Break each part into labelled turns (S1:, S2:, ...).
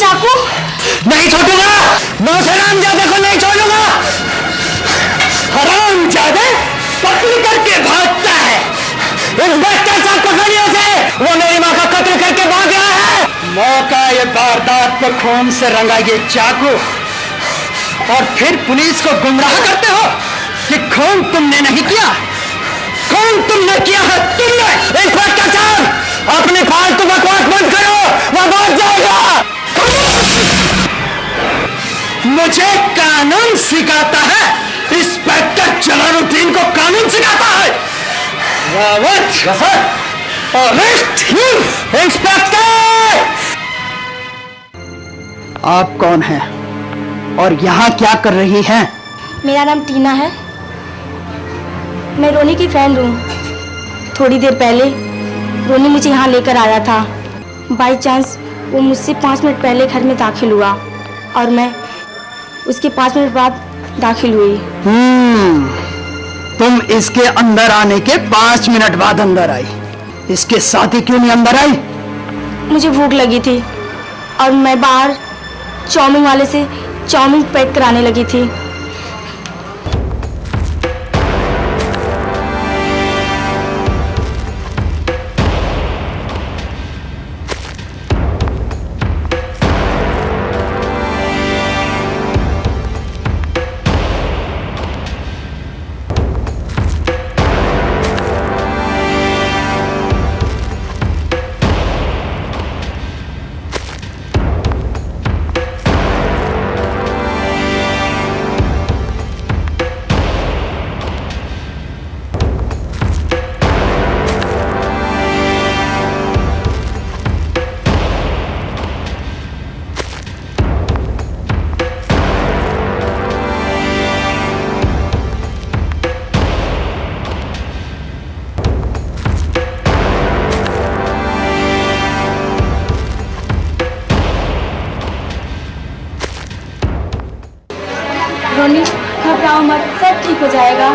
S1: चाकू।
S2: नहीं छोड़ूंगा, मैं उसे हरामजादे को नहीं छोड़ूंगा। हरामजादे कत्ल करके भागता है। इंस्पेक्टर साहब पकड़िए उसे, वो मेरी माँ का कत्ल करके भाग गया है। मौका ये वारदात पर खून से रंगा ये चाकू, और फिर पुलिस को गुमराह करते हो कि खून तुमने नहीं किया। खून तुमने किया है, तुमने। इंस्पेक्टर साहब अपने फालतू बकवास बंद करो, वो भाग जाएगा। मुझे कानून सिखाता है, इंस्पेक्टर जलालुद्दीन को कानून सिखाता है। Rawat, arrest him. इंस्पेक्टर, आप कौन हैं और यहाँ क्या कर रही हैं?
S1: मेरा नाम टीना है, मैं रोनी की फ्रेंड हूँ। थोड़ी देर पहले रोनी मुझे यहाँ लेकर आया था। बाई चांस वो मुझसे 5 मिनट पहले घर में दाखिल हुआ और मैं उसके 5 मिनट बाद दाखिल हुई।
S2: तुम इसके अंदर आने के 5 मिनट बाद अंदर आई, इसके साथ ही क्यों नहीं अंदर आई?
S1: मुझे भूख लगी थी और मैं बाहर चाउमीन वाले से चाउमीन पैक कराने लगी थी। रोनी, घबराओ मत, सब ठीक हो जाएगा।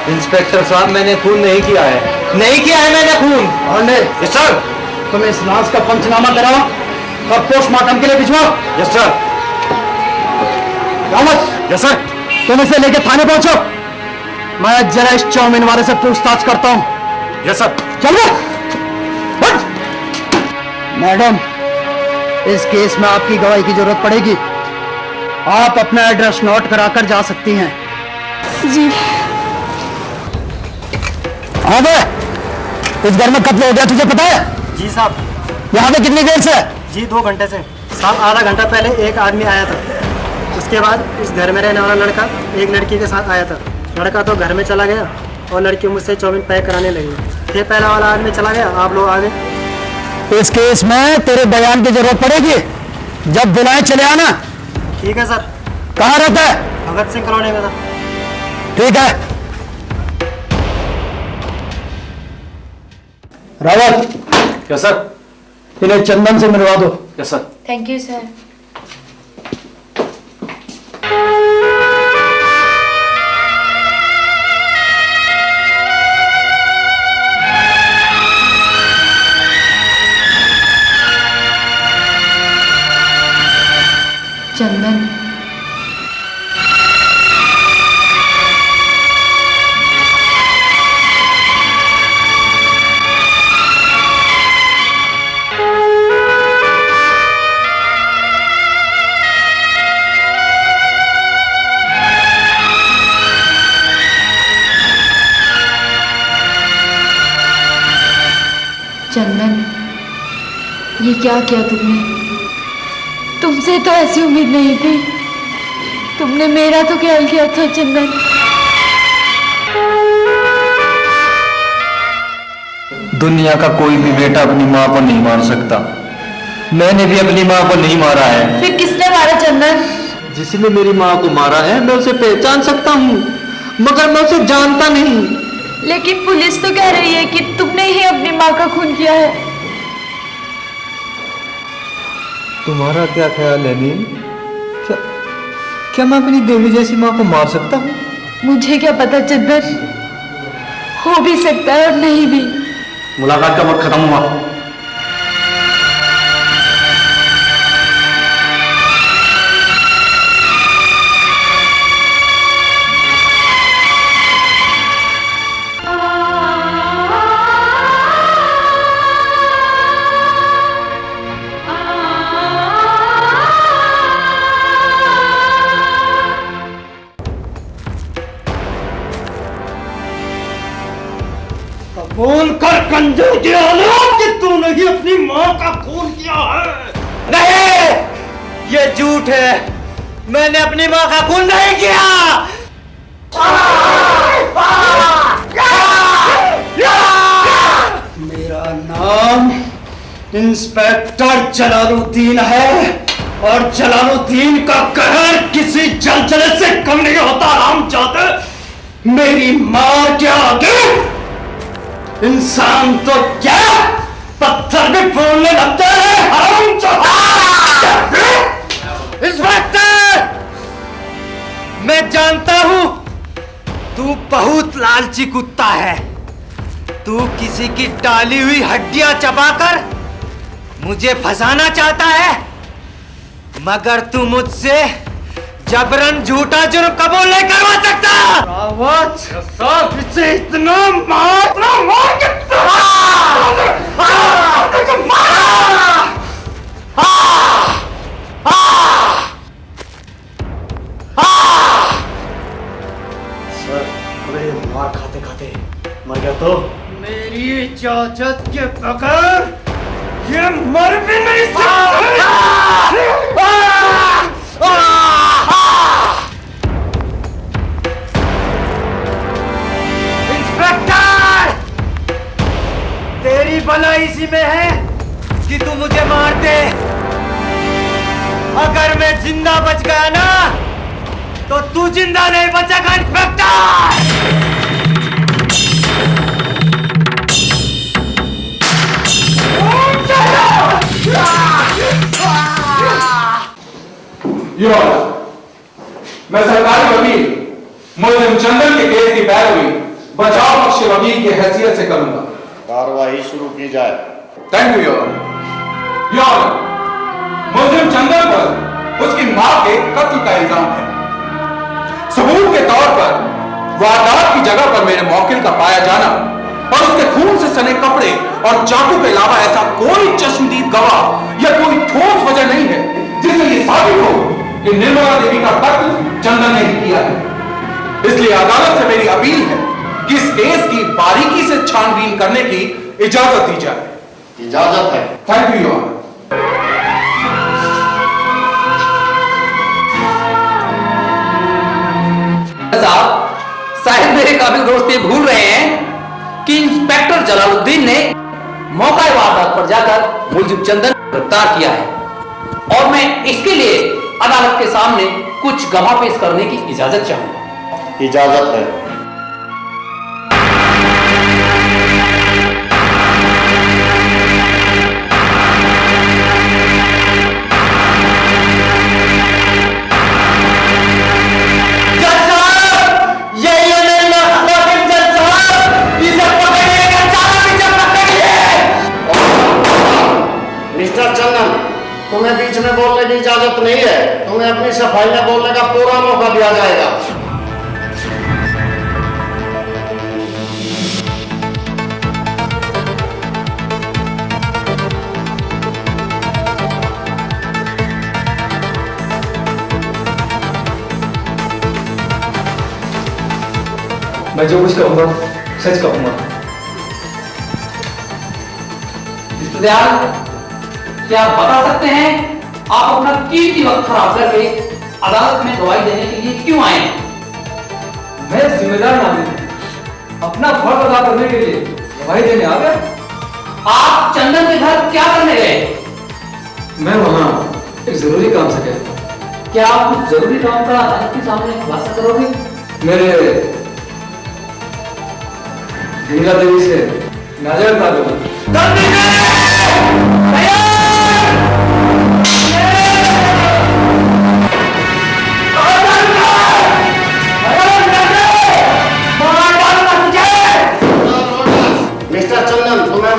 S3: इंस्पेक्टर साहब, मैंने खून नहीं किया है। नहीं किया है मैंने खून।
S2: Yes sir. तुम इस लाश का पंचनामा कराओ और पोस्टमार्टम के लिए भिजवाओ। Yes sir. Rawat. Yes sir. तुम इसे लेके थाने पहुंचो, मैं जरा इस चाउमीन वाले से पूछताछ करता हूँ। Yes sir. चलो। मैडम, इस केस में आपकी गवाही की जरूरत पड़ेगी। आप अपना एड्रेस नोट कराकर जा सकती हैं।
S1: जी।
S2: हाँ बे, इस घर में कत्ल हो गया, तुझे पता है?
S3: जी साहब।
S2: यहाँ पे कितनी देर से?
S3: जी 2 घंटे से। साहब आधा घंटा पहले एक आदमी आया था, उसके बाद इस घर में रहने वाला लड़का एक लड़की के साथ आया था। लड़का तो घर में चला गया और लड़की मुझसे चाउमीन पैक कराने लगी। फिर पहला वाला आदमी चला गया, आप लोग आ गए।
S2: इस केस में तेरे बयान की जरूरत पड़ेगी, जब बुलाए चले आना।
S3: ठीक है सर।
S2: कहाँ रहता है?
S3: भगत सिंह कॉलोनी में सर।
S2: ठीक है। रावत।
S3: Yes sir.
S2: इन्हें चंदन से मिलवा दो।
S3: Yes sir.
S1: Thank you sir.
S4: Chandan, Chandan, ये क्या किया तुमने? तुमसे तो ऐसी उम्मीद नहीं थी। तुमने मेरा तो ख्याल किया था चंदन।
S3: दुनिया का कोई भी बेटा अपनी माँ को नहीं मार सकता। मैंने भी अपनी माँ को नहीं मारा है।
S4: फिर किसने मारा चंदन?
S3: जिसने मेरी माँ को मारा है मैं उसे पहचान सकता हूँ, मगर मैं उसे जानता नहीं।
S4: लेकिन पुलिस तो कह रही है कि तुमने ही अपनी माँ का खून किया है।
S3: तुम्हारा क्या ख्याल है नील? क्या मैं अपनी देवी जैसी माँ को मार सकता हूँ?
S4: मुझे क्या पता चंदन, हो भी सकता है और नहीं भी।
S2: मुलाकात का वक्त खत्म हुआ।
S3: बोल कर कंजूस कि तूने ही अपनी माँ का खून किया है।
S2: नहीं, ये झूठ है। मैंने अपनी माँ का खून नहीं किया। मेरा नाम इंस्पेक्टर जलालुद्दीन है और जलालुद्दीन का कहर किसी जलजले से कम नहीं होता। रामजादे, मेरी माँ के आगे इंसान तो क्या पत्थर भी फोड़ने लगते हैं। इंस्पेक्टर, मैं जानता हूं तू बहुत लालची कुत्ता है। तू किसी की डाली हुई हड्डियां चबाकर मुझे फंसाना चाहता है, मगर तू मुझसे जबरन झूठा जुर्म कबूल नहीं करवा सकता। रावत, इसे इतना मार
S3: सर, अरे मार खाते खाते मर गया तो
S2: मेरी इजाजत के बगैर ये मर भी नहीं सकता। इंस्पेक्टर, तेरी भलाई इसी में है कि तू मुझे मार दे। अगर मैं जिंदा बच गया ना तो तू जिंदा नहीं बचेगा। इंस्पेक्टर,
S5: मैं सरकारी वकील मुल्जिम चंदन के केस की पैरवी बचाव पक्ष वकील की हैसियत से करूंगा।
S6: कार्यवाही शुरू की जाए।
S5: Thank you your honour. मुल्जिम चंदन पर उसकी मां के कत्ल का इल्जाम है। सबूत के तौर पर वारदात की जगह पर मेरे मौकिल का पाया जाना और उसके खून से सने कपड़े और चाकू के अलावा ऐसा कोई चश्मदीद गवाह या कोई ठोस वजह नहीं है जिससे यह साबित हो कि निर्मला देवी का कत्ल चंदन ने ही किया है। इसलिए अदालत से मेरी अपील है कि इस केस की बारीकी से छानबीन करने की इजाजत दी जाए।
S6: इजाजत है।
S5: Thank you your honour.
S7: साहब मेरे काबिल दोस्त ये भूल रहे हैं कि इंस्पेक्टर जलालुद्दीन ने मौका वारदात पर जाकर मुल्जिम चंदन को गिरफ्तार किया है और मैं इसके लिए अदालत के सामने कुछ गवाह पेश करने की इजाजत चाहूंगा।
S6: इजाजत है। मिस्टर चंदन, तुम्हें बीच में बोलने की इजाजत नहीं है। तुम्हें अपनी सफाई में बोलने का पूरा मौका दिया जाएगा।
S5: मैं जो कुछ कहूंगा सच कहूंगा।
S7: क्या आप बता सकते हैं आप अपना कीमती वक्त खराब करके अदालत में गवाही देने के लिए क्यों आए हैं?
S5: मैं जिम्मेदार नागरिक अपना फर्ज अदा करने के लिए गवाही देने आ गया।
S7: आप चंदन के घर क्या करने गए?
S5: मैं वहां एक जरूरी काम से गया।
S7: क्या आप उस जरूरी काम का अदालत के सामने खुलासा करोगे?
S5: मेरे गंगा देवी से नाजर ताल्लुक।
S6: मिस्टर चंदन, तुम्हें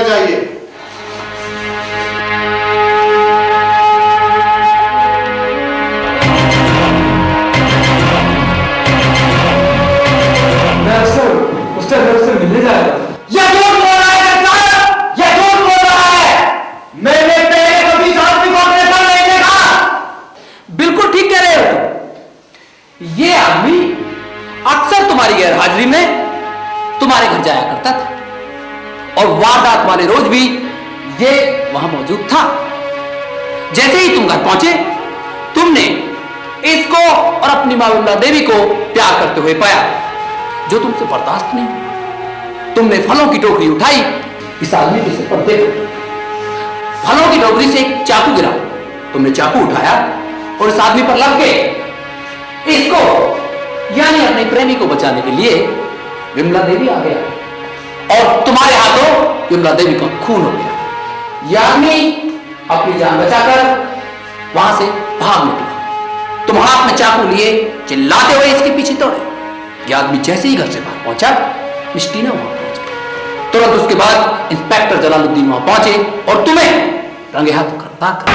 S6: ले जाइए।
S5: उससे मिलने जा रहा है।
S2: यह झूठ बोल रहा है साहब, यह झूठ बोल रहा है। मैंने पहले कभी इस आदमी को अपने घर नहीं देखा।
S7: बिल्कुल ठीक कह रहे हो तुम। ये आदमी अक्सर तुम्हारी गैरहाजिरी में तुम्हारे घर जाया करता था और वारदात वाले रोज भी ये वहां मौजूद था। जैसे ही तुम घर पहुंचे, तुमने इसको और अपनी मां विमला देवी को प्यार करते हुए पाया, जो तुमसे बर्दाश्त नहीं। तुमने फलों की टोकरी उठाई, इस आदमी के सिर पर देखा। फलों की टोकरी से एक चाकू गिरा, तुमने चाकू उठाया और इस आदमी पर लग के इसको यानी अपने प्रेमी को बचाने के लिए विमला देवी आ गया और तुम्हारे हाथों विमला देवी का खून हो गया। यानी अपनी जान बचाकर वहां से भाग निकला। तुम हाथ में चाकू लिए चिल्लाते हुए इसके पीछे दौड़े। यह आदमी जैसे ही घर से बाहर पहुंचा, मिस्टीना वहां पहुंचा। तुरंत उसके बाद इंस्पेक्टर जलालुद्दीन वहां पहुंचे और तुम्हें रंगे हाथ गिरफ्तार कर।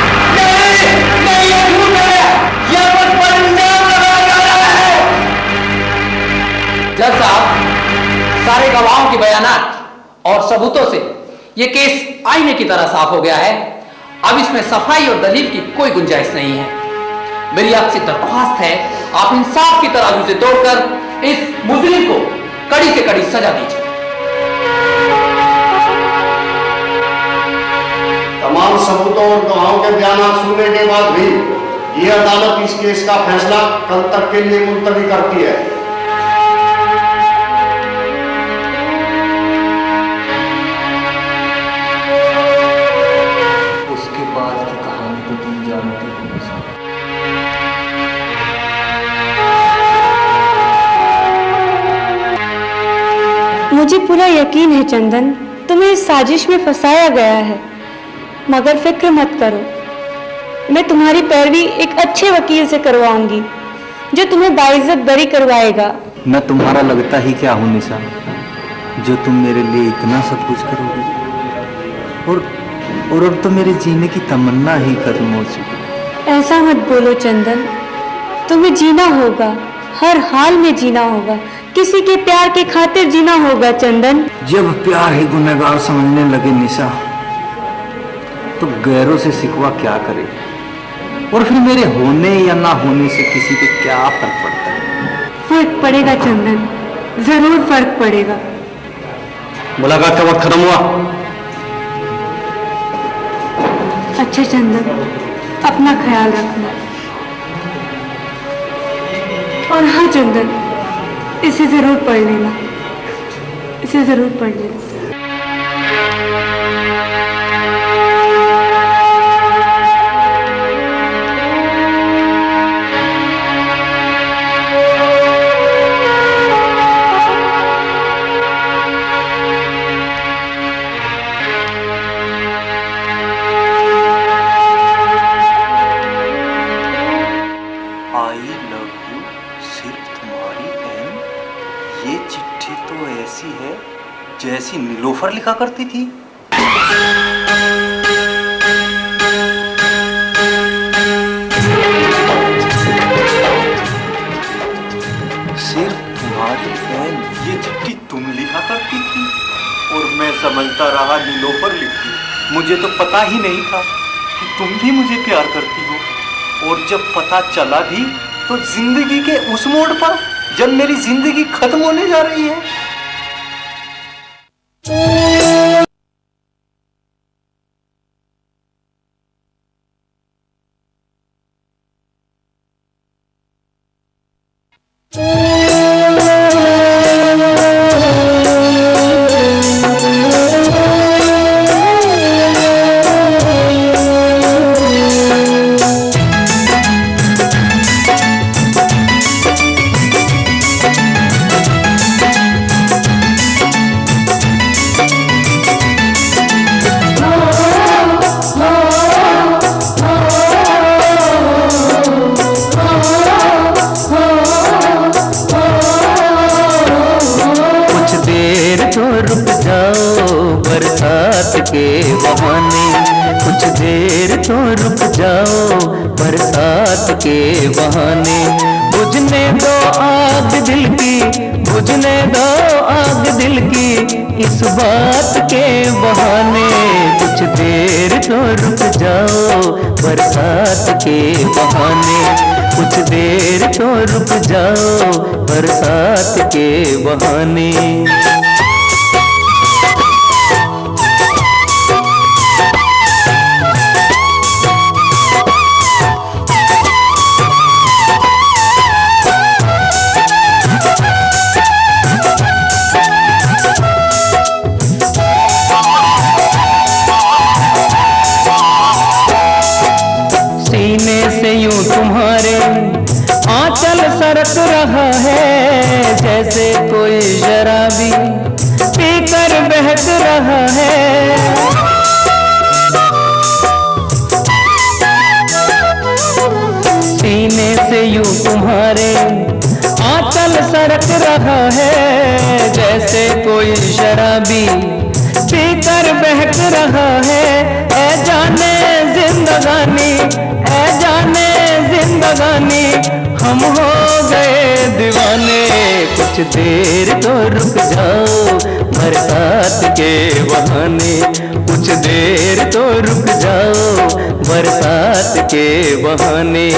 S7: जज साहब, सारे गवाहों के बयानात और सबूतों से यह केस आईने की तरह साफ हो गया है। अब इसमें सफाई और दलील की कोई गुंजाइश नहीं है। मेरी आपसे दरख्वास्त है, आप इंसाफ की तराजू से तोड़कर इस मुजरिम को कड़ी से कड़ी सजा दीजिए।
S6: तमाम सबूतों और गवाहों के बयान सुनने के बाद भी यह अदालत इस केस का फैसला कल तक के लिए मुलतवी करती है।
S8: उसके बाद की कहानी तो तुम जानते हो।
S1: मुझे पूरा यकीन है चंदन, तुम्हें इस साजिश में फंसाया गया है, मगर फिक्र मत करो। मैं तुम्हारी पैरवी एक अच्छे वकील से करवाऊंगी जो तुम्हें बाइज्जत बरी करवाएगा।
S8: मैं तुम्हारा लगता ही क्या हूँ निशा, जो तुम मेरे लिए इतना सब कुछ करोगे। और अब तो मेरे जीने की तमन्ना ही खत्म हो चुकी।
S1: ऐसा मत बोलो चंदन, तुम्हें जीना होगा, हर हाल में जीना होगा, किसी के प्यार के खातिर जीना होगा चंदन।
S8: जब प्यार ही गुनहगार समझने लगे निशा, तो गैरों से सिकवा क्या करे। और फिर मेरे होने या ना होने से किसी को क्या फर्क पड़ता है।
S1: फर्क पड़ेगा चंदन, जरूर फर्क पड़ेगा।
S2: मुलाकात का वक्त खत्म हुआ।
S1: अच्छा चंदन, अपना ख्याल रखना। और हाँ चंदन, इसे जरूर पढ़ लेना, इसे जरूर पढ़ लेना।
S8: जैसी नीलोफर लिखा करती थी। सिर्फ तुम्हारी बहन, ये चिट्ठी तुम लिखा करती थी और मैं समझता रहा नीलोफर लिखी। मुझे तो पता ही नहीं था कि तुम भी मुझे प्यार करती हो। और जब पता चला भी तो जिंदगी के उस मोड़ पर, जब मेरी जिंदगी खत्म होने जा रही है।
S9: के बहाने। कुछ देर तो रुक जाओ बरसात के बहाने। बुझने दो आग दिल की, बुझने दो आग दिल की इस बात के बहाने। कुछ देर तो रुक जाओ बरसात के बहाने। कुछ देर तो रुक जाओ बरसात के बहाने। तुम्हारे आंचल सरक रहा है जैसे कोई शराबी पीकर बहक रहा है। सीने से यूं तुम्हारे आंचल सरक रहा है जैसे कोई शराबी पीकर बहक रहा है। ऐ जाने जिंदगानी, ऐ जाने जिंदगानी हम हो गए दीवाने। कुछ देर तो रुक जाओ बरसात के बहाने। कुछ देर तो रुक जाओ बरसात के बहाने।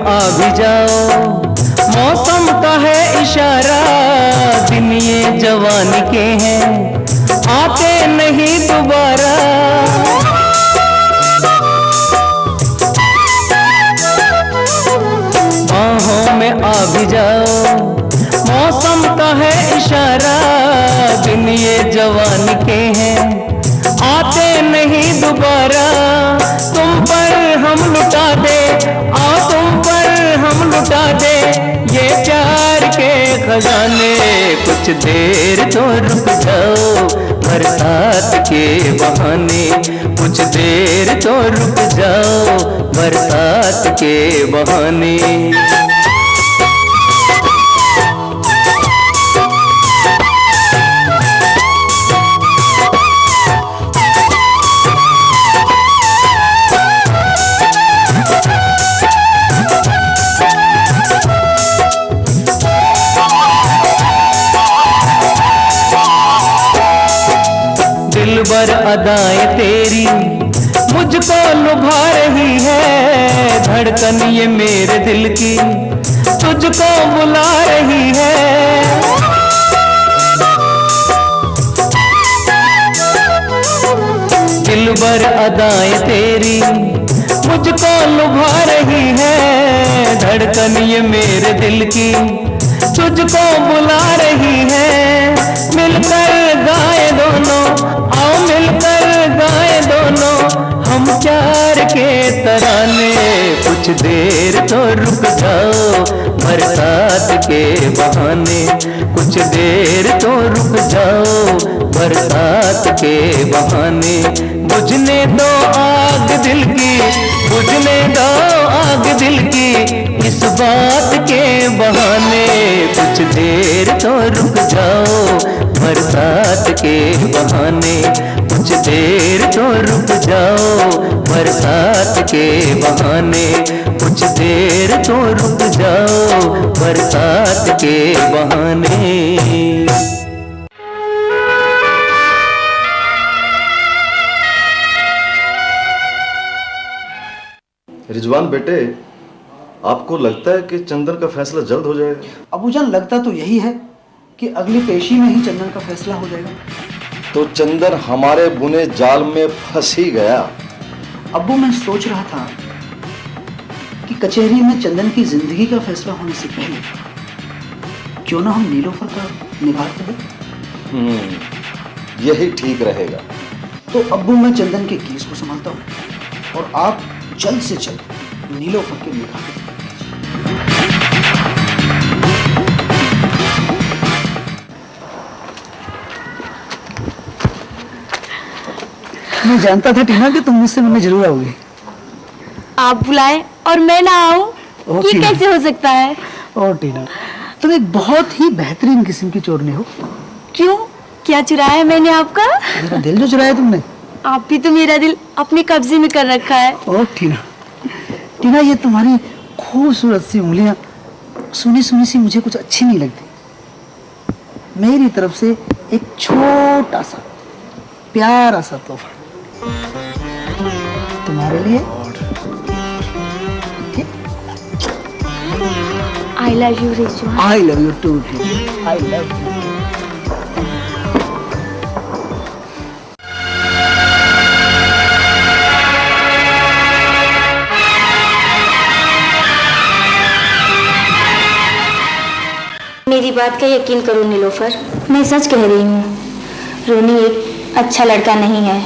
S9: आ भी जाओ मौसम का है इशारा। दिन ये जवानी के हैं आते नहीं दोबारा। बाहों में आ भी जाओ मौसम का है इशारा। दिन ये जवानी के हैं आते नहीं दोबारा। तुम पर हम लुटा दे, आओ तुम पर हम लुटा दे ये प्यार के खजाने। कुछ देर तो रुक जाओ बरसात के बहाने। कुछ देर तो रुक जाओ बरसात के बहाने। दिलबर अदाएं तेरी मुझको लुभा रही है। धड़कन ये मेरे दिल की तुझको बुला रही है। दिलबर अदाएं तेरी मुझको लुभा रही है। धड़कन ये मेरे दिल की तुझको बुला रही है। मिलकर गाए दोनों, आओ मिलकर गाए दोनों हम प्यार के तराने। कुछ देर तो रुक जाओ बरसात के बहाने। कुछ देर तो रुक जाओ बरसात के बहाने। बुझने दो आग दिल की, बुझने दो आग दिल की इस बात के बहाने। कुछ देर तो रुक जाओ बरसात के बहाने। कुछ देर तो रुक जाओ बरसात के बहाने। कुछ देर तो रुक जाओ बरसात के बहाने।
S10: रिजवान बेटे, आपको लगता है कि चंदन का फैसला जल्द हो जाएगा?
S11: अबूजान, लगता तो यही है कि अगली पेशी में ही चंदन का फैसला हो जाएगा।
S10: तो चंदन हमारे बुने जाल में फंस ही गया।
S11: अब्बू, मैं सोच रहा था कि कचहरी में चंदन की जिंदगी का फैसला होने से पहले क्यों ना हम नीलोफर का निकाह कर दें।
S10: यही ठीक रहेगा।
S11: तो अब्बू, मैं चंदन के केस को संभालता हूँ और आप जल्द से जल्द नीलोफर के निकाह की तैयारी कीजिए। मैं जानता था टीना कि तुम मुझसे मिलने जरूर आओगी।
S1: आप बुलाए और मैं ना आऊं, ये
S11: टीना।
S1: कैसे हो सकता है?
S11: ओ टीना, तुम एक बहुत ही बेहतरीन किस्म की चोरनी हो।
S1: क्यों, क्या चुराया है मैंने आपका?
S11: मेरा दिल जो चुराया तुमने।
S1: आप भी तो मेरा दिल अपने कब्जे में कर रखा है।
S11: ओ टीना, टीना ये तुम्हारी खूबसूरत सी उंगलियां सुनी सुनी सी मुझे कुछ अच्छी नहीं लगती। मेरी तरफ से एक छोटा सा प्यारा सा तोहफा तुम्हारे लिए।
S1: I love you, Rizwan.
S11: I love you too, I love you।
S1: मेरी बात का यकीन करो नीलोफर, मैं सच कह रही हूँ। रोनी एक अच्छा लड़का नहीं है।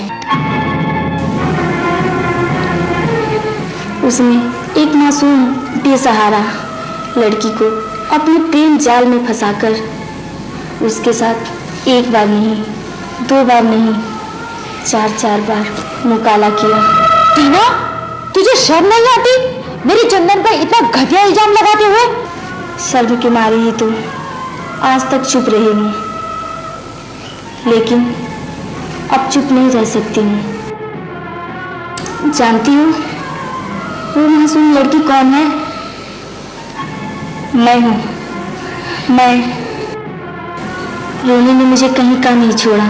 S1: उसने एक मासूम बेसहारा लड़की को अपने प्रेम जाल में फंसाकर उसके साथ एक बार नहीं, 2 बार नहीं, 4 बार मुकाला किया।
S4: टीना, तुझे शर्म नहीं आती मेरी चंदन पर इतना घटिया इल्जाम लगाते हुए?
S1: शर्म के मारे ही तो आज तक चुप रही हूँ, लेकिन अब चुप नहीं रह सकती हूँ। जानती हूँ वो मासूम लड़की कौन है? मैं हूँ। मैं। रोनी ने मुझे कहीं का नहीं छोड़ा,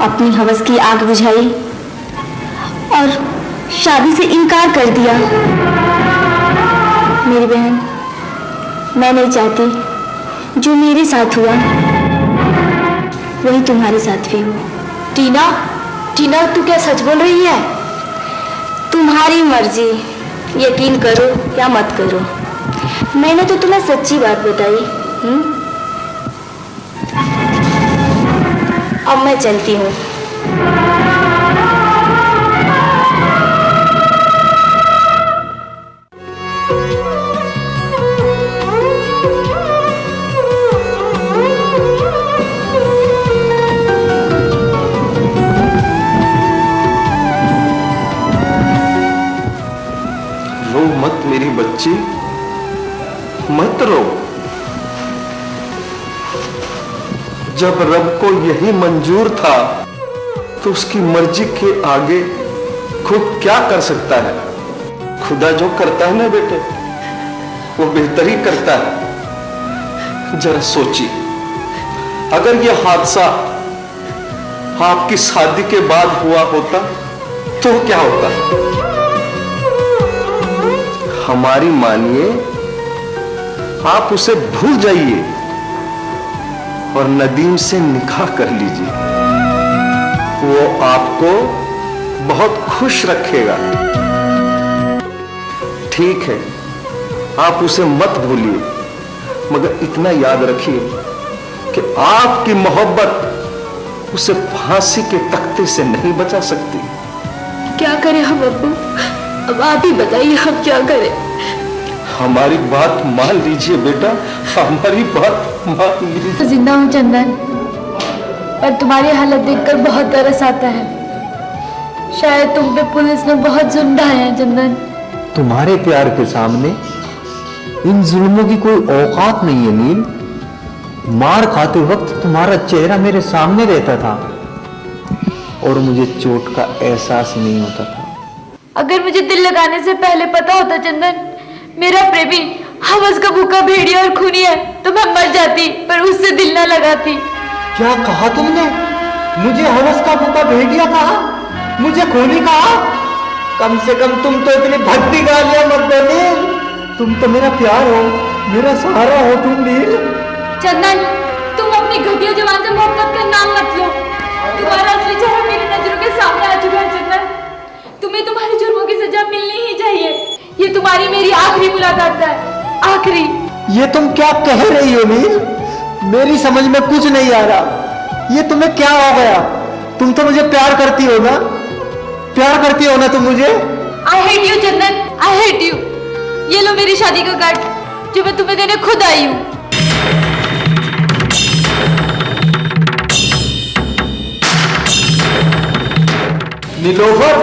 S1: अपनी हवस की आग बुझाई और शादी से इनकार कर दिया। मेरी बहन, मैं नहीं चाहती जो मेरे साथ हुआ वही तुम्हारे साथ भी हो।
S4: टीना, टीना तू क्या सच बोल रही है?
S1: तुम्हारी मर्जी, यकीन करो या मत करो, मैंने तो तुम्हें सच्ची बात बताई। अब मैं चलती हूँ।
S10: रो मत मेरी बच्ची, मत रो। जब रब को यही मंजूर था तो उसकी मर्जी के आगे खुद क्या कर सकता है? खुदा जो करता है ना बेटे, वो बेहतर ही करता है। जरा सोचिए, अगर यह हादसा आपकी शादी के बाद हुआ होता तो क्या होता? हमारी मानिए, आप उसे भूल जाइए और नदीम से निकाह कर लीजिए। वो आपको बहुत खुश रखेगा। ठीक है, आप उसे मत भूलिए, मगर इतना याद रखिए कि आपकी मोहब्बत उसे फांसी के तख्ते से नहीं बचा सकती।
S4: क्या करें हम अब्बू? अब आप ही बताइए हम क्या करें?
S10: हमारी बात मान लीजिए बेटा, हमारी बात मान लीजिए।
S4: जिंदा हूँ चंदन, पर तुम्हारी हालत देखकर बहुत तरस आता है। शायद तुम पे पुलिस ने बहुत जुल्म ढाए हैं चंदन।
S12: तुम्हारे प्यार के सामने इन जुल्मों की कोई औकात नहीं है नील। मार खाते वक्त तुम्हारा चेहरा मेरे सामने रहता था और मुझे चोट का एहसास नहीं होता था।
S4: अगर मुझे दिल लगाने से पहले पता होता चंदन मेरा प्रेमी हवस का भूखा भेड़िया और खूनी है तो मैं मर जाती, पर उससे दिल ना लगाती।
S12: क्या कहा तुमने? मुझे हवस का भूखा भेड़िया कहा? मुझे खूनी कहा? कम से कम तुम तो इतनी भक्ति गालियां मत दो नील। तुम तो मेरा प्यार हो, मेरा सहारा हो तुम नील।
S4: चंदन, तुम अपनी घटिया जवान से मोहब्बत का नाम मत लो। तुम्हारा असली चेहरा मेरी नजरों के सामने आ चुका है चंदन। तुम्हें तुम्हारे जुर्मों की सजा मिलनी ही चाहिए। ये तुम्हारी मेरी आखिरी मुलाकात है, आखिरी।
S12: ये तुम क्या कह रही हो नील? मेरी समझ में कुछ नहीं आ रहा। ये तुम्हें क्या हो गया? तुम तो मुझे प्यार करती हो ना? प्यार करती हो ना तुम मुझे?
S4: I hate you Chandan, I hate you. ये लो मेरी शादी का कार्ड जो मैं तुम्हें देने खुद आई हूँ।
S12: नीलोफर,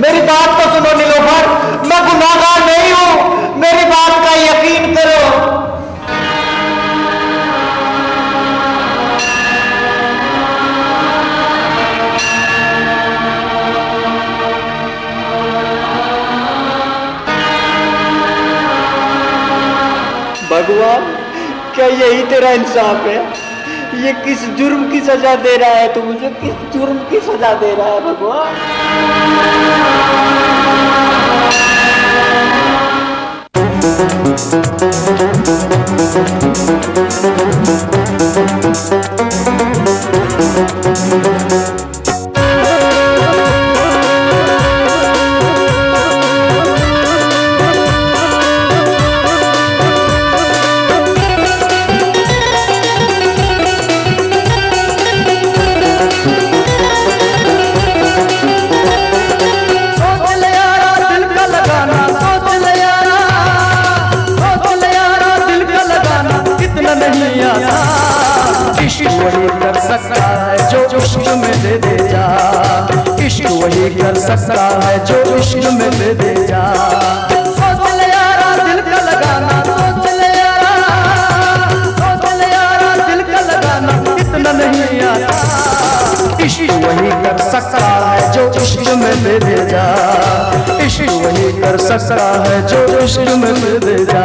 S12: मेरी बात तो सुनो नीलोफर, मैं गुनाहगार नहीं हूं, मेरी बात का यकीन करो। भगवान, क्या यही तेरा इंसाफ है? ये किस जुर्म की सजा दे रहा है तू मुझे? किस जुर्म की सजा दे रहा है भगवान?
S9: सकता है जो इश्क में दे दे जा। सोच ले यारा दिल का लगाना, सोच ले यारा, सोच ले यारा दिल का लगाना इतना नहीं आता। इश्क वही कर सकता है जो इश्क में दे दे जा। इश्क वही कर सकता है जो इश्क में दे दे जा।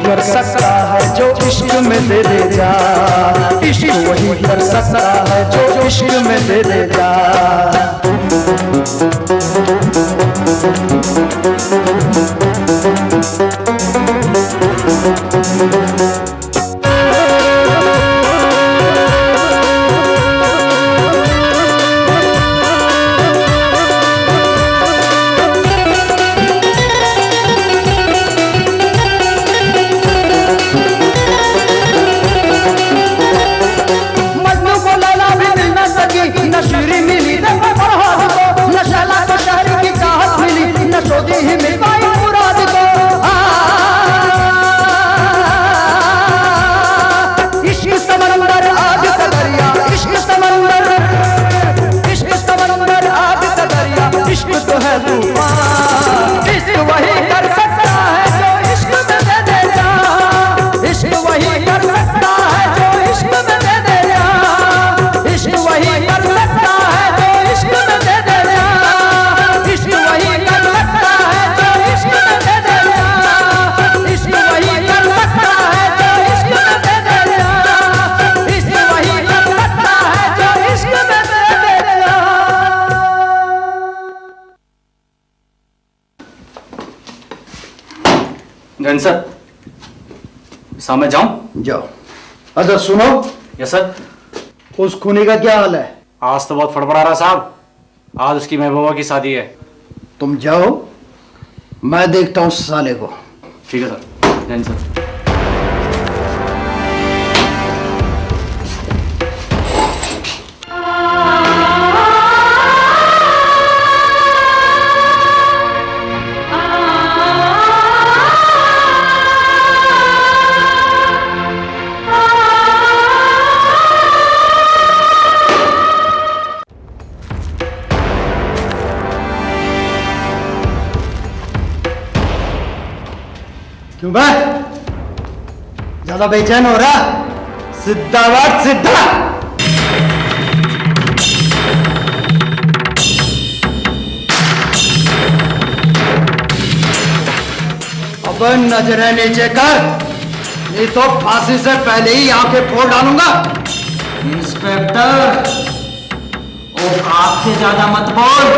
S9: कर सकता है जो इश्क में दे दे जा। इश्क वही कर सकता है जो इश्क में दे दे जा।
S13: सर, सामने जाऊं?
S11: जाओ। अच्छा सुनो।
S13: Yes sir.
S11: उस खूनी का क्या हाल है?
S13: आज तो बहुत फड़फड़ा रहा साहब। आज उसकी महबूबा की शादी है।
S11: तुम जाओ, मैं देखता हूं उस साले को।
S13: ठीक है सर। जैन सर।
S11: क्यों बे? ज्यादा बेचैन हो रहा? सीधा बैठ, सीधा। अब नजरें नीचे कर, नहीं तो फांसी से पहले ही आंखें फोड़ डालूंगा।
S2: इंस्पेक्टर, औकात से ज्यादा मत बोल,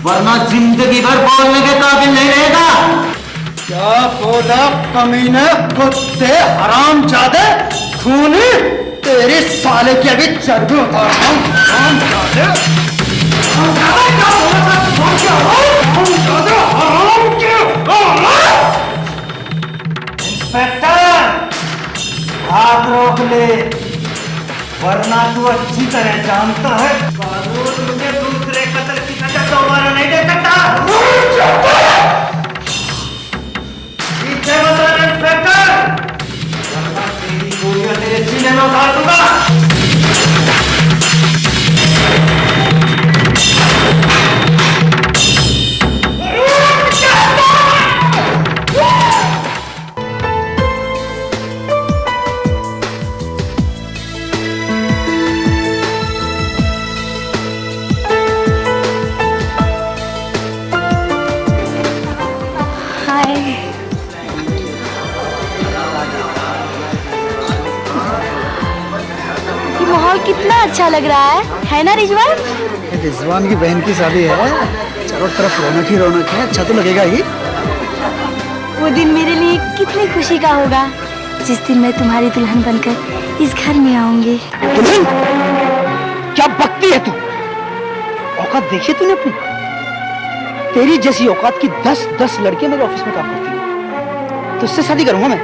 S2: वरना जिंदगी भर बोलने के काबिल नहीं रहेगा।
S3: क्या बोला कमीने, कुत्ते हरामजादे, खूनी, तेरे साले की अभी चर्बी उतारता हूं। हरामजादे, इंस्पेक्टर, हाथ रोक ले, वरना तू अच्छी तरह जानता है कानून मुझे दूसरे कत्ल की सजा दोबारा नहीं दे सकता। पीछे मत रहना इंस्पेक्टर, वरना तेरी गोलियां तेरे सीने में उतार दूंगा।
S1: कितना अच्छा लग रहा है ना रिजवान?
S11: रिजवान की बहन की शादी है, चारों तरफ रौनक ही रौनक है, अच्छा तो लगेगा ही।
S1: वो दिन मेरे लिए कितनी खुशी का होगा जिस दिन मैं तुम्हारी दुल्हन बनकर इस घर में आऊंगी।
S11: दुल्हन? क्या बकती है तू? औकात देखी तूने अपनी? तेरी जैसी औकात की 10-10 लड़के मेरे ऑफिस में काम करती हैं, तो उससे शादी करूंगा मैं।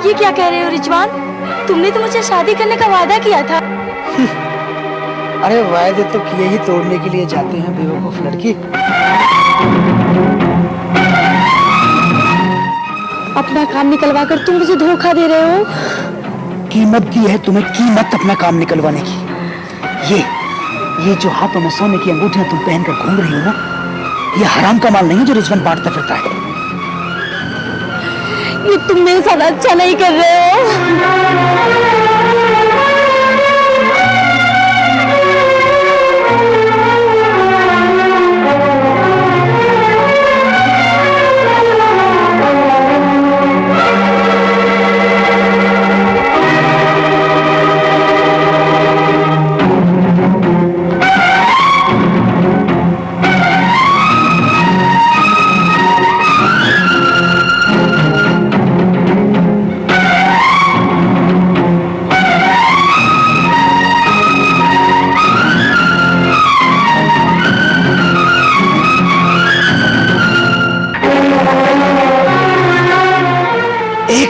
S1: ये क्या कह रहे हो रिजवान? तुमने तो मुझे शादी करने का वादा किया था।
S11: अरे वायदे तो किए ही तोड़ने के लिए जाते हैं बेवकूफ लड़की।
S1: अपना काम निकलवा कर तुम मुझे धोखा दे रहे हो।
S11: कीमत दी है तुम्हें, कीमत अपना काम निकलवाने की। ये जो हाथों में सोने की अंगूठियां तुम पहनकर घूम रही हो ना, ये हराम का माल नहीं है जो रिजवान बांटता फिरता है।
S1: ये तुम मेरे साथ अच्छा नहीं कर रहे हो।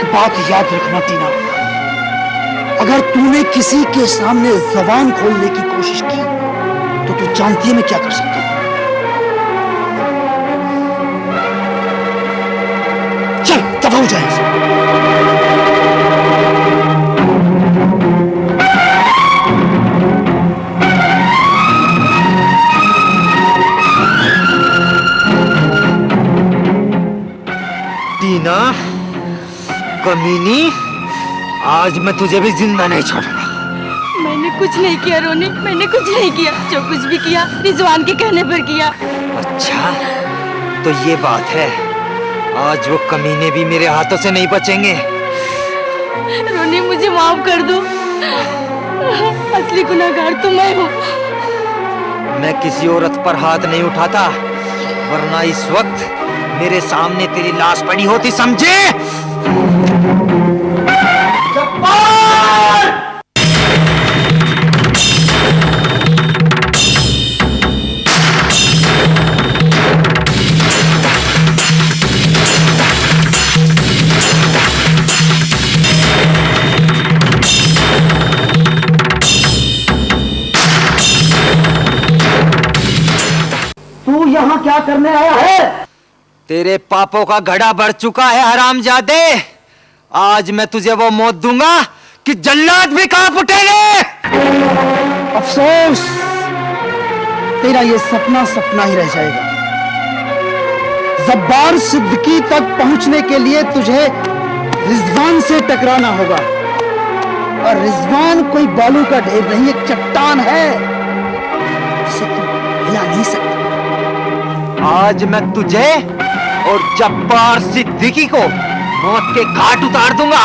S11: बात याद रखना टीना, अगर तूने किसी के सामने जबान खोलने की कोशिश की तो तू जानती है मैं क्या कर सकता हूं। चल दफा हो जाए।
S2: टीना कमीनी, आज मैं तुझे भी जिंदा नहीं छोड़ूंगा।
S1: मैंने कुछ नहीं किया रोनी, मैंने कुछ नहीं किया। जो कुछ भी किया रिजवान के कहने पर किया।
S2: अच्छा तो ये बात है, आज वो कमीने भी मेरे हाथों से नहीं बचेंगे।
S1: रोनी मुझे माफ कर दो, असली गुनहगार तो मैं हूँ।
S2: मैं किसी औरत पर हाथ नहीं उठाता, वरना इस वक्त मेरे सामने तेरी लाश पड़ी होती, समझे?
S11: तू यहाँ क्या करने आया है?
S2: तेरे पापों का घड़ा भर चुका है हरामजादे। आज मैं तुझे वो मौत दूंगा कि जल्लाद भी कांप उठेंगे।
S11: अफसोस, तेरा ये सपना सपना ही रह जाएगा। जब्बार सिद्दीकी तक पहुंचने के लिए तुझे रिजवान से टकराना होगा, और रिजवान कोई बालू का ढेर नहीं, एक चट्टान है, उसे तू हिला नहीं सकता।
S2: आज मैं तुझे और जब्बार सिद्दीकी को मौत के घाट उतार दूंगा।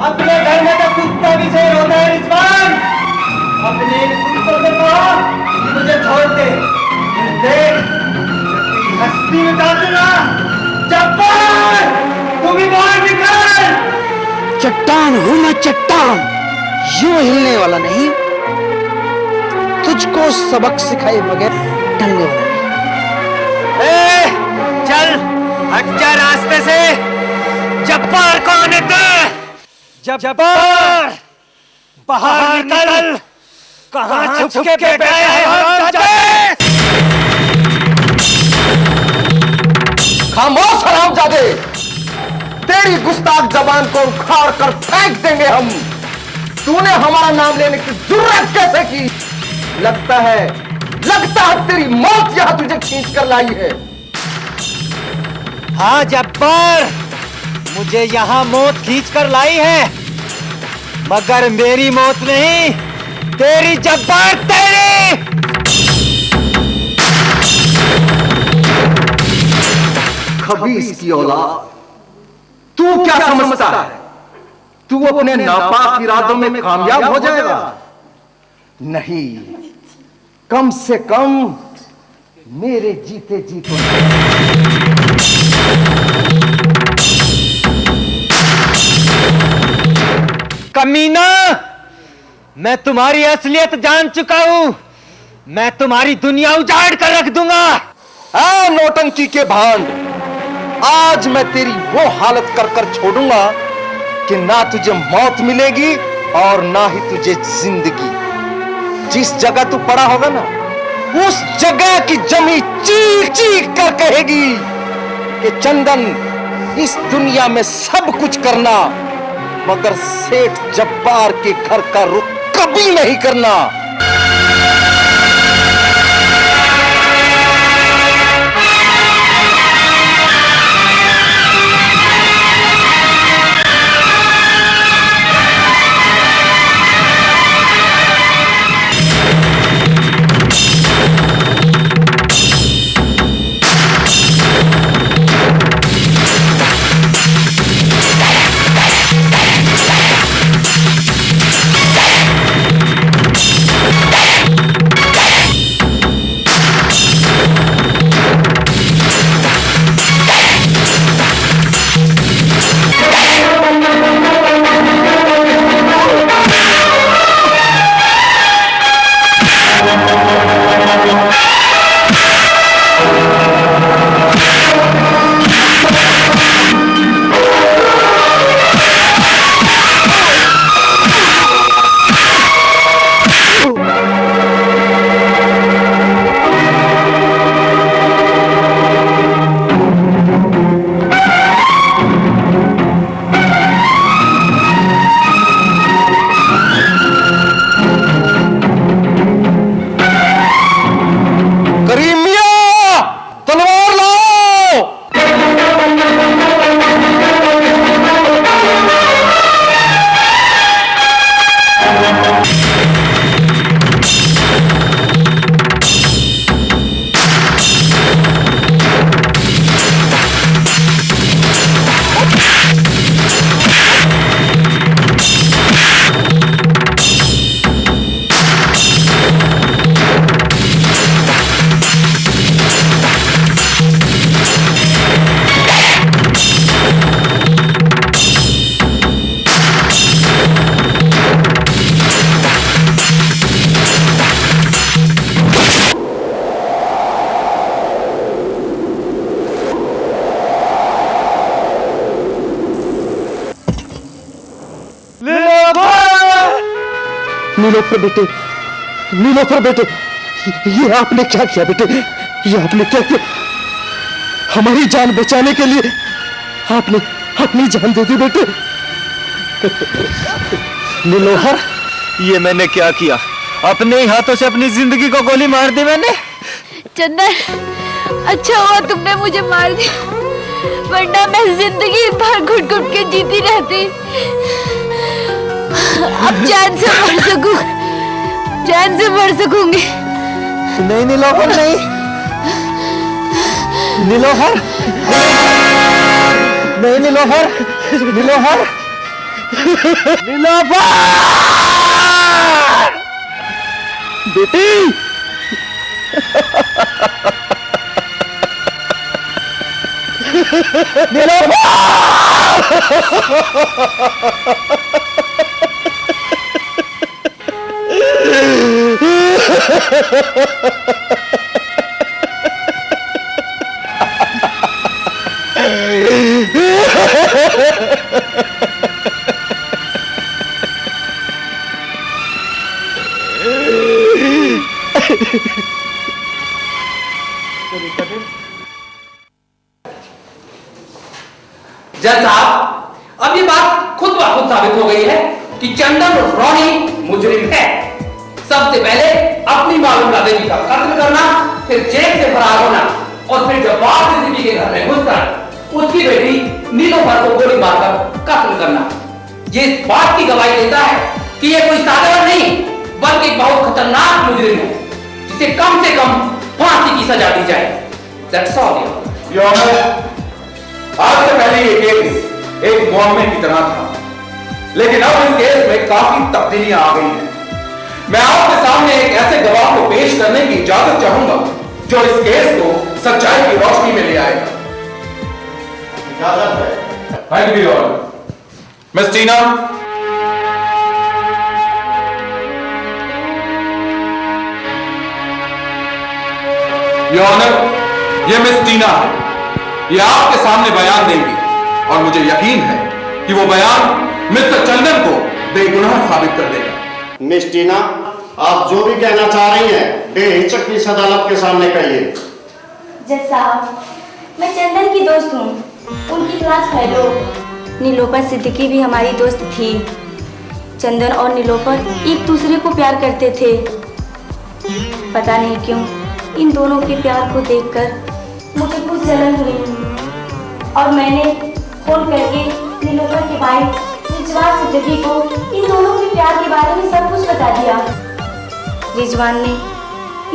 S2: अपने घर में तो कुत्ता भी शेर होता है रिजवान। अपने कुत्तों से कहा कि मुझे छोड़ दे, फिर देख तेरी हस्ती मिटा दूंगा। जब्बार, तू भी बाहर निकल।
S11: चट्टान हूं मैं, चट्टान, यूं हिलने वाला नहीं, तुझको सबक सिखाए बगैर टलने वाला नहीं।
S2: चल हट जा रास्ते से। जब्बार को आने दे। जब्बार बाहर निकल। कहां छुप के बैठा है हरामजादे?
S10: खामोश हरामजादे, तेरी गुस्ताख जबान को उखाड़ कर फेंक देंगे हम। तूने हमारा नाम लेने की जुर्रत कैसे की? लगता है तेरी मौत यहां तुझे खींच कर लाई है।
S2: हाँ जब्बार, मुझे यहां मौत खींच कर लाई है, मगर मेरी मौत नहीं, तेरी जब्बार, तेरी।
S10: खबीस की औलाद, तू क्या समझता है तू अपने नापाक इरादों में कामयाब हो जाएगा? नहीं, कम से कम मेरे जीते जीते।
S2: कमीना, मैं तुम्हारी असलियत जान चुका हूं। मैं तुम्हारी दुनिया उजाड़ कर रख दूंगा।
S10: आ नौटंकी के भांड, आज मैं तेरी वो हालत कर कर छोड़ूंगा कि ना तुझे मौत मिलेगी और ना ही तुझे जिंदगी। जिस जगह तू पड़ा होगा ना, उस जगह की जमी चीख चीख कर कहेगी कि चंदन, इस दुनिया में सब कुछ करना, मगर सेठ जब्बार के घर का रुख कभी नहीं करना। नीलोफर बेटे, नीलोफर बेटे, ये आपने क्या किया बेटे? ये आपने क्या किया? हमारी जान बचाने के लिए आपने अपनी जान दे दी बेटे। नीलोफर,
S12: ये मैंने क्या किया? अपने ही हाथों से अपनी जिंदगी को गोली मार दी मैंने।
S4: चंदन, अच्छा हुआ तुमने मुझे मार दिया, वरना मैं जिंदगी भर घुट घुट के जीती रहती। अब चैन से मर सकूं, चैन से मर सकूंगी।
S12: नहीं नीलोफर, नहीं नीलोफर।
S2: नहीं नीलोफर, नीलोफर, नीलोफर, बेटी।
S7: जज साहब, अब ये बात खुद ब खुद साबित हो गई है कि चंदन और रोनी मुजरिम है। सबसे पहले अपनी मालूम देवी का कत्ल करना, फिर जेल से फरार होना और फिर जब्बार सिद्दीकी के घर में घुसकर उसकी बेटी नीलोफर को गोली मारकर कत्ल करना। ये इस बात की गवाही देता है कि ये कोई साधारण नहीं बल्कि बहुत खतरनाक मुजरिम है, जिसे कम से कम फांसी की सजा दी जाए। That's all,
S5: Your Honor, आज से पहले ये केस एक मुआवजे की तरह था, लेकिन अब इस केस में काफी तब्दीलियां आ गई हैं। मैं आपके सामने एक ऐसे गवाह को पेश करने की इजाजत चाहूंगा जो इस केस को सच्चाई की रोशनी में ले आएगा।
S6: इजाजत है।
S5: Thank you your honour. Miss Tina, your honour, ये मिस टीना है। ये आपके सामने बयान देंगी और मुझे यकीन है कि वो बयान मिस्टर चंदन को बेगुनाह साबित कर देगा।
S6: मिस टीना, आप जो भी कहना चाह रही हैं बेहिचक इस अदालत के सामने कहिए।
S1: जज साहब, मैं चंदन की दोस्त हूँ, उनकी क्लास फेलो। नीलोफर सिद्दीकी भी हमारी दोस्त थी। चंदन और नीलोफर एक दूसरे को प्यार करते थे। पता नहीं क्यों इन दोनों के प्यार को देखकर मुझे कुछ जलन हुई और मैंने फोन करके नीलोफर के भाई रिजवान सिद्दीकी को इन दोनों के प्यार के बारे में सब कुछ बता दिया। रिजवान ने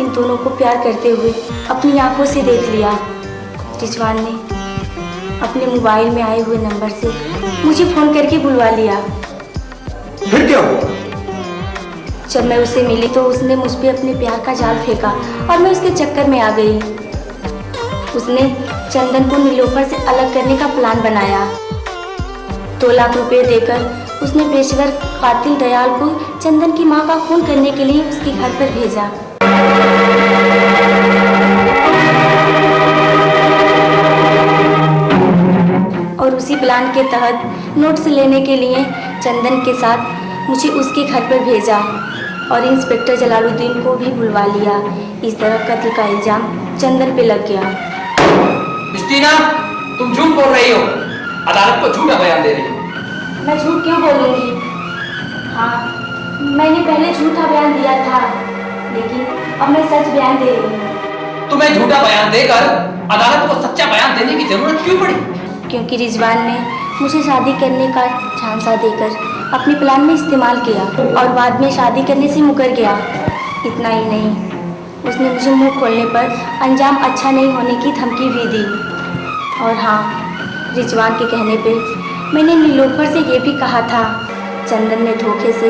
S1: इन दोनों को प्यार करते हुए अपनी आंखों से देख लिया। रिजवान ने अपने मोबाइल में आए हुए नंबर से मुझे फोन करके बुलवा लिया।
S5: फिर क्या हुआ?
S1: जब मैं उसे मिली तो उसने मुझ पे अपने प्यार का जाल फेंका और मैं उसके चक्कर में आ गई। उसने चंदन को नीलोफर से अलग करने का प्लान बनाया। 2 लाख रुपए देकर उसने पेशेवर कातिल दयाल को चंदन की मां का खून करने के लिए उसके घर पर भेजा। और उसी प्लान के तहत नोट्स लेने के लिए चंदन के साथ मुझे उसके घर पर भेजा और इंस्पेक्टर जलालुद्दीन को भी बुलवा लिया। इस तरह कत्ल का इल्जाम चंदन पे लग गया।
S7: टीना, तुम झूठ बोल रही हो, अदालत को झूठा बयान दे रही हो।
S1: मैं झूठ क्यों बोलूंगी? हाँ, मैंने पहले झूठा बयान दिया था, लेकिन अब मैं सच बयान दे रही हूँ।
S7: तुम्हें झूठा बयान देकर अदालत को सच्चा बयान देने की जरूरत क्यों पड़ी?
S1: क्योंकि रिजवान ने मुझे शादी करने का झांसा देकर अपने प्लान में इस्तेमाल किया और बाद में शादी करने से मुकर गया। इतना ही नहीं, उसने मुझे मुंह खोलने पर अंजाम अच्छा नहीं होने की धमकी भी दी। और हाँ, रिजवान के कहने पे मैंने नीलोफर से ये भी कहा था। चंदन ने धोखे से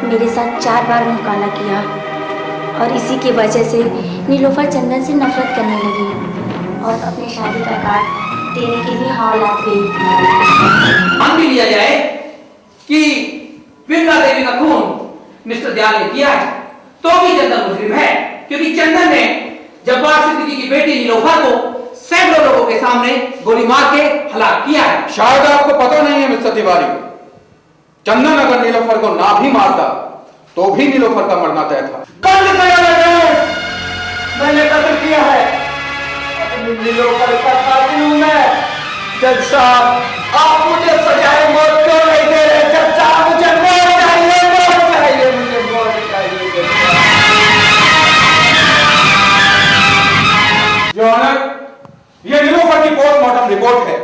S1: मेरे साथ 4 बार मुँह काला किया और इसी की वजह से नीलोफर चंदन से नफरत करने लगी और अपने शादी का कार्ड देने के लिए हौलात गई।
S7: मान भी लिया जाए कि बिरला देवी का खून मिस्टर दयाल ने किया है, तो भी चंदन मुजरिम है, क्योंकि चंदन ने जब्बार सिद्दीकी की बेटी नीलोफर को सैकड़ों लोगों के सामने गोली मार के हलाक किया है।
S5: शायद आपको पता नहीं है मिस्टर तिवारी, चंदन अगर नीलोफर को ना भी मारता तो भी नीलोफर का मरना तय था।
S2: मैंने कत्ल किया है, नीलोफर का कातिल हूं मैं। जज साहब, आप मुझे सजाए मौत क्यों नहीं दे रहे? जज साहब, मुझे मौत चाहिए, मौत चाहिए, मुझे मौत चाहिए।
S5: योर ऑनर, ये नीलोफर की पोस्टमार्टम रिपोर्ट है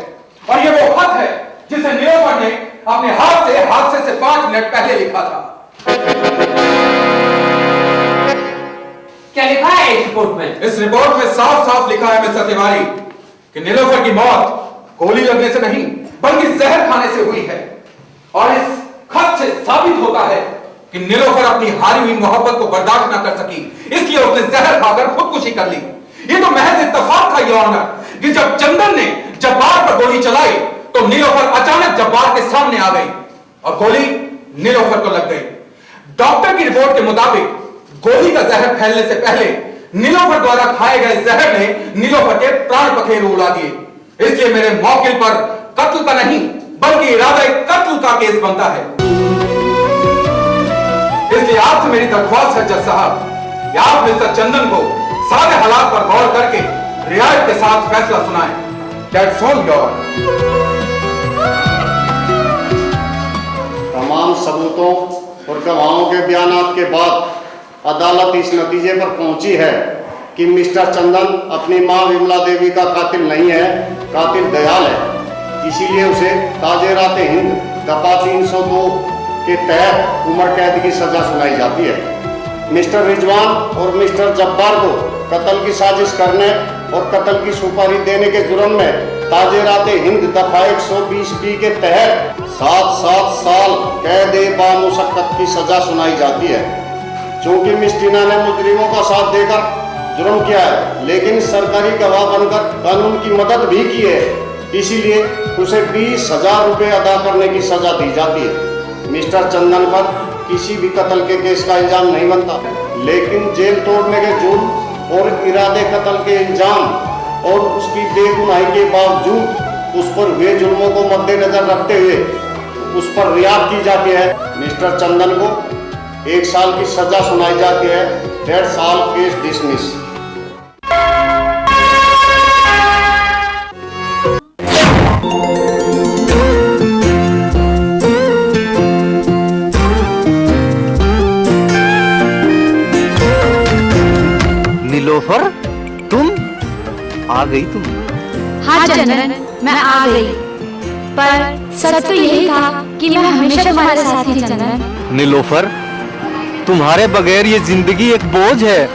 S5: और ये वो खत है जिसे नीलोफर ने अपने हादसे से 5 मिनट पहले लिखा था।
S7: क्या लिखा है इस रिपोर्ट में?
S5: इस रिपोर्ट में साफ साफ लिखा है मिस्टर तिवारी कि नीलोफर की मौत गोली लगने से नहीं बल्कि जहर खाने से हुई है। और इस खत से साबित होता है कि नीलोफर अपनी हारी हुई मोहब्बत को बर्दाश्त न कर सकी, इसलिए उसने जहर खाकर खुदकुशी कर ली। ये तो महज इत्तेफाक था योर ऑनर कि जब चंदन ने जब्बार पर गोली चलाई तो नीलोफर अचानक जब्बार के सामने आ गई और गोली नीलोफर को लग गई। डॉक्टर की रिपोर्ट के मुताबिक गोली का जहर फैलने से पहले नीलोफर द्वारा खाए गए जहर ने नीलोफर के प्राण पखेरु उड़ा दिए। इसलिए मेरे मौकिल पर कत्ल का नहीं बल्कि इरादा कत्ल का केस बनता है। इसलिए आपसे मेरी दरख्वास्त है जज साहब कि आप मिस्टर चंदन को सारे हालात पर गौर करके रियायत के साथ फैसला सुनाएं। That's all yours.
S6: तमाम सबूतों और गवाहों के बयानात के बाद अदालत इस नतीजे पर पहुंची है कि मिस्टर चंदन अपनी मां विमला देवी का कातिल नहीं है, कातिल दयाल है। इसीलिए उसे ताज़े-रात हिंद दफा 302 के तहत उम्र कैद की सजा सुनाई जाती है। मिस्टर रिजवान और मिस्टर जब्बार को कत्ल की साजिश करने और कत्ल की सुपारी देने के जुर्म में ताज़े-रात हिंद दफा 120B के तहत 7 साल कैद बामुशक्कत की सजा सुनाई जाती है। चूंकि मिस टीना ने मुजरिमों का साथ देकर जुर्म किया है लेकिन सरकारी गवाह बनकर कानून की मदद भी की है, इसीलिए उसे 20,000 रुपये अदा करने की सजा दी जाती है। मिस्टर चंदन पर किसी भी कत्ल के केस का इल्जाम नहीं बनता, लेकिन जेल तोड़ने के जुर्म और इरादे कत्ल के इल्जाम और उसकी बेगुनाही के बावजूद उस पर हुए जुर्मों को मद्देनजर रखते हुए उस पर रियायत की जाती है। मिस्टर चंदन को 1 साल की सजा सुनाई जाती है। 1.5 साल केस डिसमिस।
S12: नीलोफर, तुम आ गई? तुम?
S1: हाँ चंदन, मैं आ गई। पर सच तो यही था कि मैं हमेशा तुम्हारे साथ ही चंदन।
S12: नीलोफर, तुम्हारे बगैर ये जिंदगी एक बोझ है।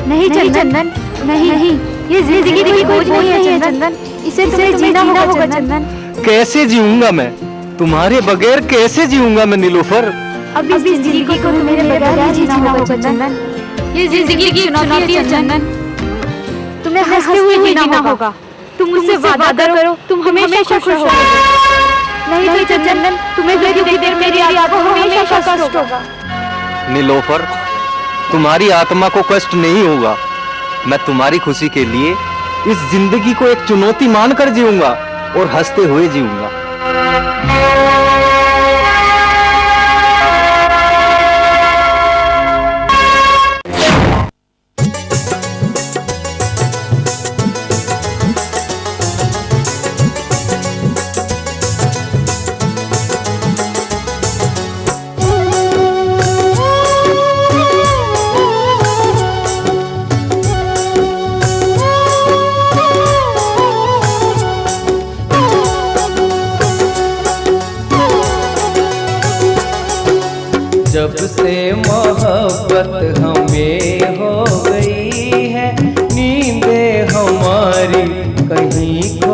S1: नहीं चंदन, नहीं, ये जिंदगी कोई बोझ नहीं है चंदन, इसे तुम्हें जीना होगा चंदन।
S12: कैसे जीऊंगा मैं तुम्हारे बगैर? कैसे जीऊंगा मैं नीलोफर?
S1: अब इस जिंदगी को तुम्हें मेरे बगैर ही जीना होगा चंदन। ये जिंदगी की चुनौती है चंदन, तुम्हें हंसते हुए जीना होगा। तुम मुझसे वादा करो, तुम हमेशा खुश रहोगे। नहीं तो चंदन, तुम्हें मेरी देर मेरी आत्मा को हमेशा कष्ट होगा।
S12: नीलोफर, तुम्हारी आत्मा को कष्ट नहीं होगा। मैं तुम्हारी खुशी के लिए इस जिंदगी को एक चुनौती मानकर जीऊंगा और हंसते हुए जीऊंगा।
S9: जब से मोहब्बत हमें हो गई है, नींदें हमारी कहीं खो